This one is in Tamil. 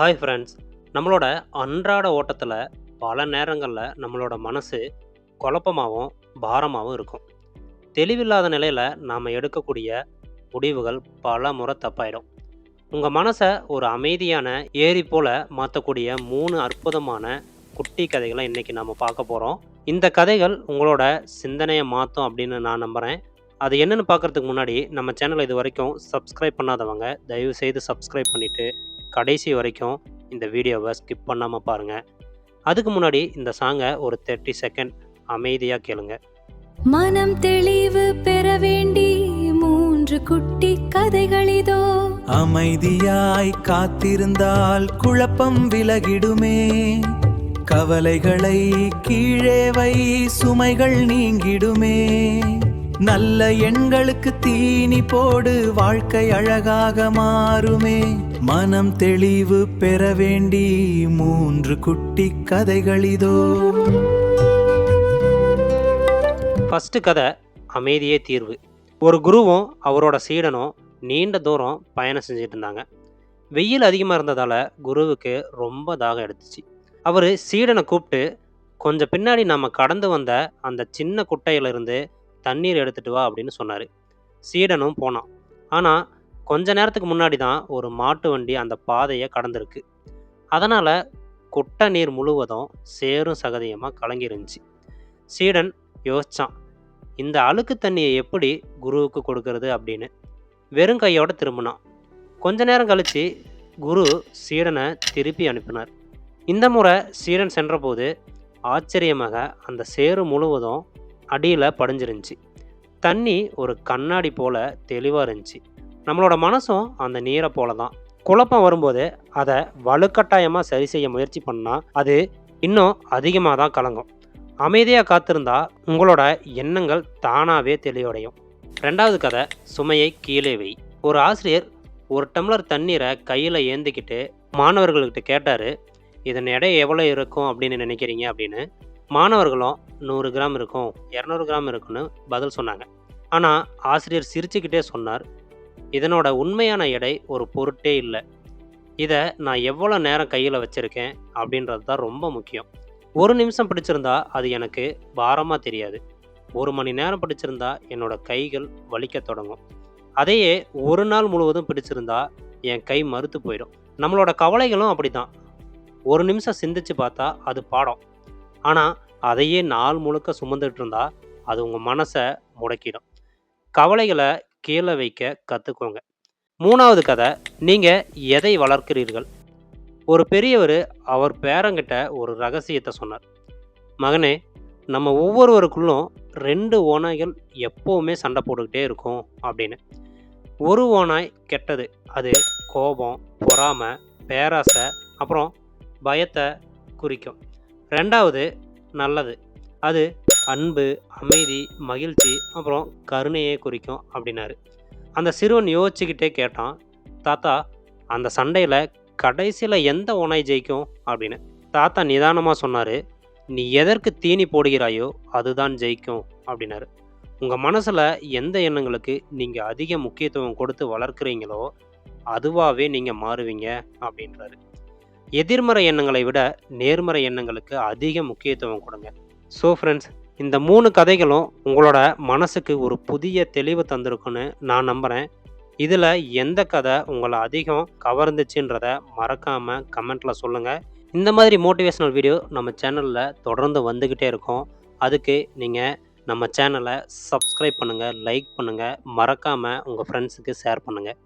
Hi friends. நம்மளோட அன்றாட ஓட்டத்தில் பல நேரங்களில் நம்மளோட மனசு குழப்பமாகவும் பாரமாகவும் இருக்கும். தெளிவில்லாத நிலையில் நாம் எடுக்கக்கூடிய முடிவுகள் பல முறை தப்பாயிடும். உங்கள் மனசை ஒரு அமைதியான ஏரி போல மாற்றக்கூடிய 3 அற்புதமான குட்டி கதைகளை இன்றைக்கி நம்ம பார்க்க போகிறோம். இந்த கதைகள் உங்களோட சிந்தனையை மாற்றும் அப்படின்னு நான் நம்புகிறேன். அது என்னென்னு பார்க்குறதுக்கு முன்னாடி நம்ம சேனலை இது வரைக்கும் சப்ஸ்கிரைப் பண்ணாதவங்க தயவு செய்து சப்ஸ்கிரைப் பண்ணிவிட்டு கடைசி வரைக்கும் இந்த வீடியோவை ஸ்கிப் பண்ணாமல் பாருங்கள். அதுக்கு முன்னாடி இந்த சாங்கை ஒரு 30 செகண்ட் அமைதியாக கேளுங்க. மனம் தெளிவு பெற வேண்டி 3 குட்டி கதைகளிதோ. அமைதியாய் காத்திருந்தால் குழப்பம் விலகிடுமே. கவலைகளை கீழே வை, சுமைகள் நீங்கிடுமே. நல்ல எண்களுக்கு தீனி போடு, வாழ்க்கை அழகாக மாறுமே. மனம் தெளிவு பெற வேண்டி 3 குட்டி கதைகளிதோ. ஃபஸ்ட்டு கதை, அமைதியே தீர்வு. ஒரு குருவும் அவரோட சீடனும் நீண்ட தூரம் பயணம் செஞ்சுட்டு இருந்தாங்க. வெயில் அதிகமாக இருந்ததால் குருவுக்கு ரொம்ப தாகம் எடுத்துச்சு. அவர் சீடனை கூப்பிட்டு, கொஞ்சம் பின்னாடி நம்ம கடந்து வந்த அந்த சின்ன குட்டையிலிருந்து தண்ணீர் எடுத்துட்டு வா அப்படின்னு சொன்னார். சீடனும் போனான். ஆனால் கொஞ்ச நேரத்துக்கு முன்னாடி தான் ஒரு மாட்டு வண்டி அந்த பாதையை கடந்திருக்கு. அதனால் குட்டை நீர் முழுவதும் சேரும் சகதியமாக கலங்கிருந்துச்சு. சீடன் யோசித்தான், இந்த அழுக்கு தண்ணியை எப்படி குருவுக்கு கொடுக்கறது அப்படின்னு. வெறும் கையோடு திரும்பினான். கொஞ்ச நேரம் கழித்து குரு சீடனை திருப்பி அனுப்பினார். இந்த முறை சீடன் சென்றபோது ஆச்சரியமாக அந்த சேறு முழுவதும் அடியில் படிஞ்சிருந்துச்சு. தண்ணி ஒரு கண்ணாடி போல் தெளிவாக இருந்துச்சு. நம்மளோட மனசும் அந்த நீரை போல தான். குழப்பம் வரும்போது அதை வலுக்கட்டாயமாக சரி செய்ய முயற்சி பண்ணால் அது இன்னும் அதிகமாக தான் கலங்கும். அமைதியாக காத்திருந்தா உங்களோட எண்ணங்கள் தானாகவே தெளிவடையும். 2வது கதை, சுமையை கீழே வை. ஒரு ஆசிரியர் ஒரு டம்ளர் தண்ணீரை கையில் ஏந்திக்கிட்டு மாணவர்கள்கிட்ட கேட்டார், இதன் எடை எவ்வளோ இருக்கும் அப்படின்னு நினைக்கிறீங்க அப்படின்னு. மாணவர்களும் 100 கிராம் இருக்கும், 200 கிராம் இருக்குன்னு பதில் சொன்னாங்க. ஆனால் ஆசிரியர் சிரிச்சுக்கிட்டே சொன்னார், இதனோட உண்மையான எடை ஒரு பொருட்டே இல்லை. இதை நான் எவ்வளோ நேரம் கையில் வச்சுருக்கேன் அப்படின்றது தான் ரொம்ப முக்கியம். 1 நிமிஷம் பிடிச்சிருந்தா அது எனக்கு பாரமாக தெரியாது. 1 மணி நேரம் பிடிச்சிருந்தா என்னோட கைகள் வலிக்க தொடங்கும். அதையே 1 நாள் முழுவதும் பிடிச்சிருந்தா என் கை மறுத்து போயிடும். நம்மளோட கவலைகளும் அப்படி தான். 1 நிமிஷம் சிந்திச்சு பார்த்தா அது பாடம். ஆனால் அதையே நாள் முழுக்க சுமந்துட்டு இருந்தா அது உங்கள் மனசை முடக்கிடும். கவலைகளை கீழே வைக்க கற்றுக்கோங்க. 3வது கதை, நீங்கள் எதை வளர்க்கிறீர்கள். ஒரு பெரியவர் அவர் பேரங்கிட்ட ஒரு ரகசியத்தை சொன்னார். மகனே, நம்ம ஒவ்வொருவருக்குள்ளும் 2 ஓநாய்கள் எப்போவுமே சண்டை போட்டுக்கிட்டே இருக்கும் அப்படின்னு. ஒரு ஓநாய் கெட்டது, அது கோபம், பொறாமை, பேராசை, அப்புறம் பயத்தை குறிக்கும். 2வது நல்லது, அது அன்பு, அமைதி, மகிழ்ச்சி, அப்புறம் கருணையை குறிக்கும் அப்படின்னாரு. அந்த சிறுவன் யோசிச்சுக்கிட்டே கேட்டான், தாத்தா, அந்த சண்டையில் கடைசியில் எந்த ஓனாய் ஜெயிக்கும் அப்படின்னு. தாத்தா நிதானமாக சொன்னார், நீ எதற்கு தீனி போடுகிறாயோ அதுதான் ஜெயிக்கும் அப்படின்னாரு. உங்கள் மனசில் எந்த எண்ணங்களுக்கு நீங்கள் அதிக முக்கியத்துவம் கொடுத்து வளர்க்குறீங்களோ அதுவாகவே நீங்கள் மாறுவீங்க அப்படின்றாரு. எதிர்மறை எண்ணங்களை விட நேர்மறை எண்ணங்களுக்கு அதிக முக்கியத்துவம் கொடுங்க. ஸோ ஃப்ரெண்ட்ஸ், இந்த 3 கதைகளும் உங்களோட மனசுக்கு ஒரு புதிய தெளிவு தந்திருக்குன்னு நான் நம்புகிறேன். இதில் எந்த கதை உங்களை அதிகம் கவர்ந்துச்சுன்றதை மறக்காமல் கமெண்ட்டில் சொல்லுங்கள். இந்த மாதிரி மோட்டிவேஷ்னல் வீடியோ நம்ம சேனலில் தொடர்ந்து வந்துக்கிட்டே இருக்கும். அதுக்கு நீங்கள் நம்ம சேனலை சப்ஸ்கிரைப் பண்ணுங்கள், லைக் பண்ணுங்கள், மறக்காமல் உங்கள் ஃப்ரெண்ட்ஸுக்கு ஷேர் பண்ணுங்கள்.